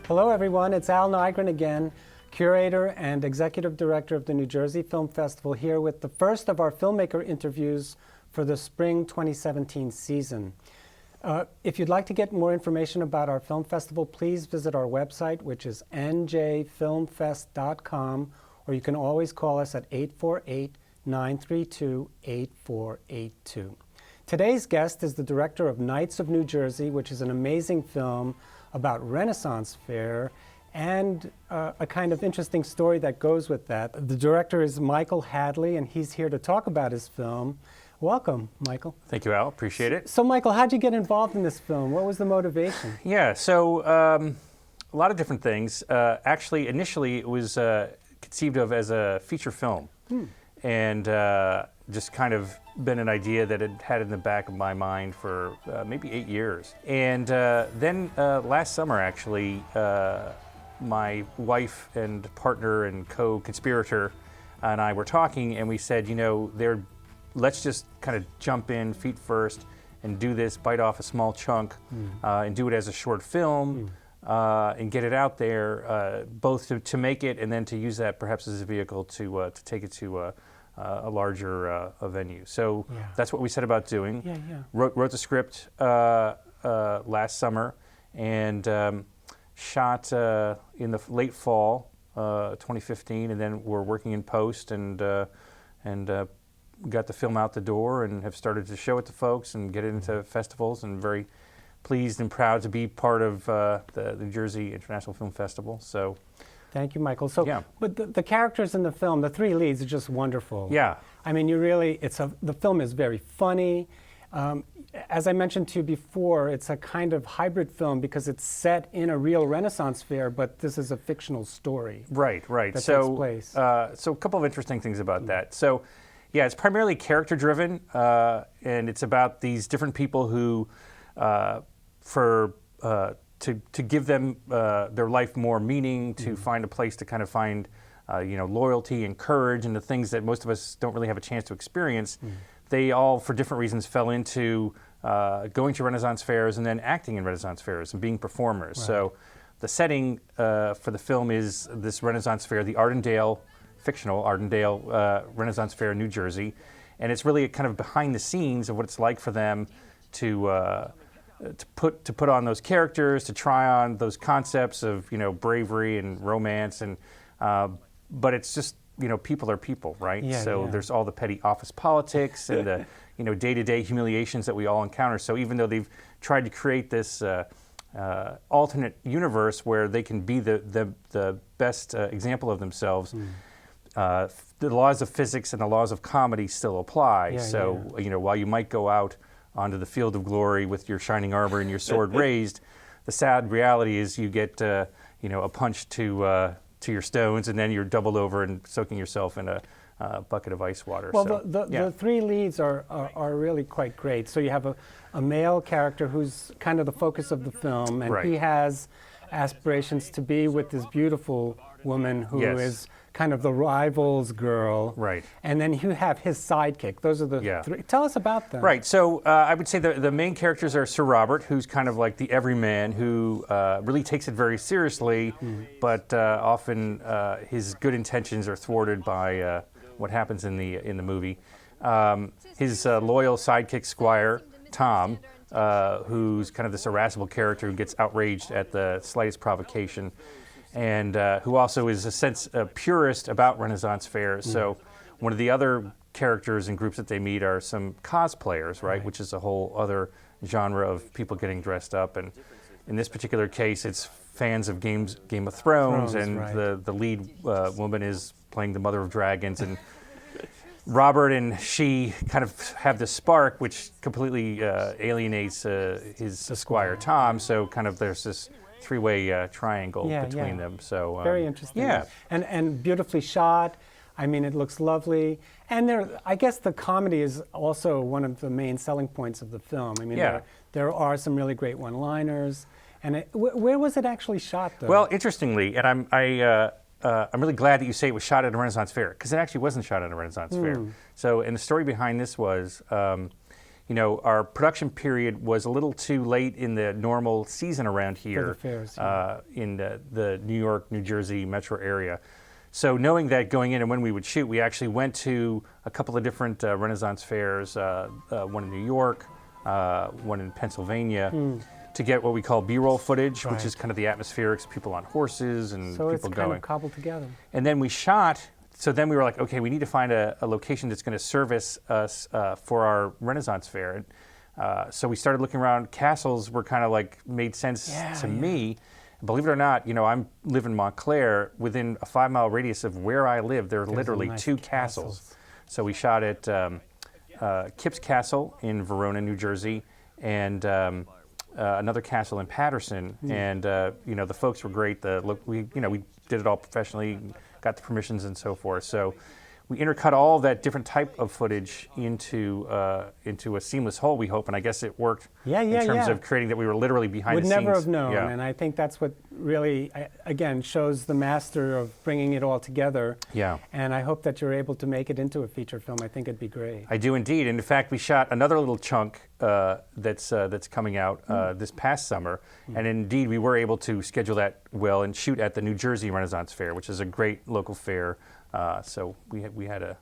Hello everyone, it's Al Nygren again, curator and executive director of the New Jersey Film Festival, here with the first of our filmmaker interviews for the spring 2017 season. If you'd like to get more information about our film festival, please visit our website, which is njfilmfest.com, or you can always call us at 848-932-8482. Today's guest is the director of Knights of New Jersey, which is an amazing film about Renaissance Fair and a kind of interesting story that goes with that. The director is Michael Hadley, and he's here to talk about his film. Welcome, Michael. Thank you, Al. Appreciate it. So, Michael, how'd you get involved in this film? What was the motivation? Yeah, so a lot of different things. Actually, initially, it was conceived of as a feature film. And just kind of been an idea that it had in the back of my mind for maybe 8 years. And then last summer, actually, my wife and partner and co-conspirator and I were talking, and we said, you know, let's just kind of jump in feet first and do this, bite off a small chunk, and do it as a short film, and get it out there, both to make it and then to use that perhaps as a vehicle to take it to a larger venue. So that's what we set about doing. Wrote the script last summer and shot in the late fall 2015, and then we're working in post and got the film out the door and have started to show it to folks and get it into festivals, and very pleased and proud to be part of the New Jersey International Film Festival. So. Thank you, Michael. So, but the characters in the film, the three leads, are just wonderful. Yeah. I mean, the film is very funny. As I mentioned to you before, it's a kind of hybrid film because it's set in a real Renaissance fair, but this is a fictional story. Right. That takes place. So a couple of interesting things about that. So, yeah, it's primarily character-driven, and it's about these different people who, to give them their life more meaning, to find a place to kind of find, loyalty and courage and the things that most of us don't really have a chance to experience. They all, for different reasons, fell into going to Renaissance fairs and then acting in Renaissance fairs and being performers. Right. So the setting for the film is this Renaissance fair, the fictional Ardendale Renaissance Fair in New Jersey. And it's really a kind of behind the scenes of what it's like for them to put on those characters, to try on those concepts of bravery and romance, and but it's just people are people, right? There's all the petty office politics and the day-to-day humiliations that we all encounter. So even though they've tried to create this alternate universe where they can be the best example of themselves, the laws of physics and the laws of comedy still apply. While you might go out onto the field of glory with your shining armor and your sword raised, the sad reality is you get a punch to your stones, and then you're doubled over and soaking yourself in a bucket of ice water. Well, the three leads are really quite great. So you have a male character who's kind of the focus of the film, and he has aspirations to be with this beautiful woman who is kind of the rival's girl. Right. And then you have his sidekick. Those are the three. Tell us about them. Right. So I would say the main characters are Sir Robert, who's kind of like the everyman who really takes it very seriously, but often his good intentions are thwarted by what happens in the movie. His loyal sidekick squire, Tom, who's kind of this irascible character who gets outraged at the slightest provocation, and who also is a purist about Renaissance fairs. So one of the other characters and groups that they meet are some cosplayers, right? Which is a whole other genre of people getting dressed up. And in this particular case, it's fans of Game of Thrones, and the lead woman is playing the Mother of Dragons, and Robert and she kind of have this spark which completely alienates his squire Tom. So kind of there's this three-way triangle between them. So very interesting. And beautifully shot. I mean, it looks lovely. And I guess the comedy is also one of the main selling points of the film. I mean, there are some really great one-liners. And where was it actually shot, though? Well, interestingly, and I'm really glad that you say it was shot at a Renaissance fair, because it actually wasn't shot at a Renaissance fair. So, and the story behind this was, our production period was a little too late in the normal season around here fairs, in the New York, New Jersey metro area. So knowing that going in and when we would shoot, we actually went to a couple of different Renaissance fairs, one in New York, one in Pennsylvania, to get what we call B-roll footage, which is kind of the atmospherics, people on horses and So people it's kind going. of cobbled together. And then we shot, so then we were like, okay, we need to find a location that's going to service us for our Renaissance fair. So we started looking around. Castles were kind of like made sense to me. Believe it or not, I live in Montclair. Within a 5-mile radius of where I live, there are literally nice 2 castles. So we shot at Kipps Castle in Verona, New Jersey, and another castle in Paterson. And the folks were great. We did it all professionally, got the permissions and so forth. So we intercut all that different type of footage into a seamless whole, we hope, and I guess it worked in terms of creating that we were literally behind the Would scenes. never have known, Yeah. and I think that's what really, again, shows the master of bringing it all together. Yeah. And I hope that you're able to make it into a feature film. I think it'd be great. I do indeed. And in fact, we shot another little chunk that's coming out this past summer. And indeed, we were able to schedule that well and shoot at the New Jersey Renaissance Fair, which is a great local fair. So we had a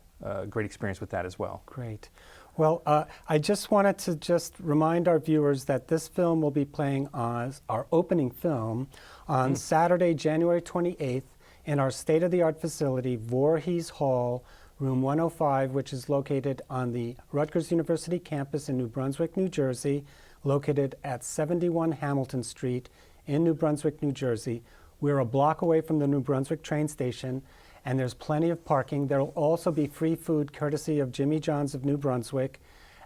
great experience with that as well. Great. Well, I just wanted to just remind our viewers that this film will be playing as our opening film on Saturday, January 28th in our state-of-the-art facility, Voorhees Hall, room 105, which is located on the Rutgers University campus in New Brunswick, New Jersey, located at 71 Hamilton Street in New Brunswick, New Jersey. We're a block away from the New Brunswick train station, and there's plenty of parking. There will also be free food courtesy of Jimmy John's of New Brunswick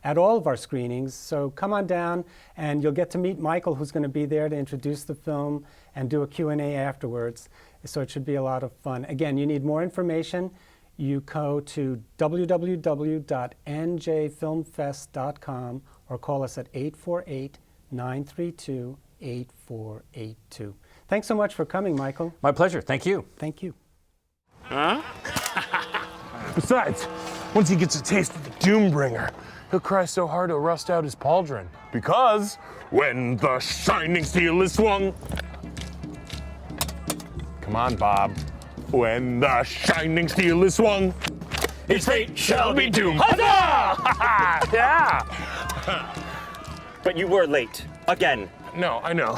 at all of our screenings. So come on down and you'll get to meet Michael, who's going to be there to introduce the film and do a Q&A afterwards. So it should be a lot of fun. Again, you need more information. You go to www.njfilmfest.com or call us at 848-932-8482. Thanks so much for coming, Michael. My pleasure. Thank you. Thank you. Besides, once he gets a taste of the Doombringer, he'll cry so hard he'll rust out his pauldron. Because when the shining steel is swung... Come on, Bob. When the shining steel is swung, his fate shall be doomed. Huzzah! Yeah! But you were late. Again. No, I know.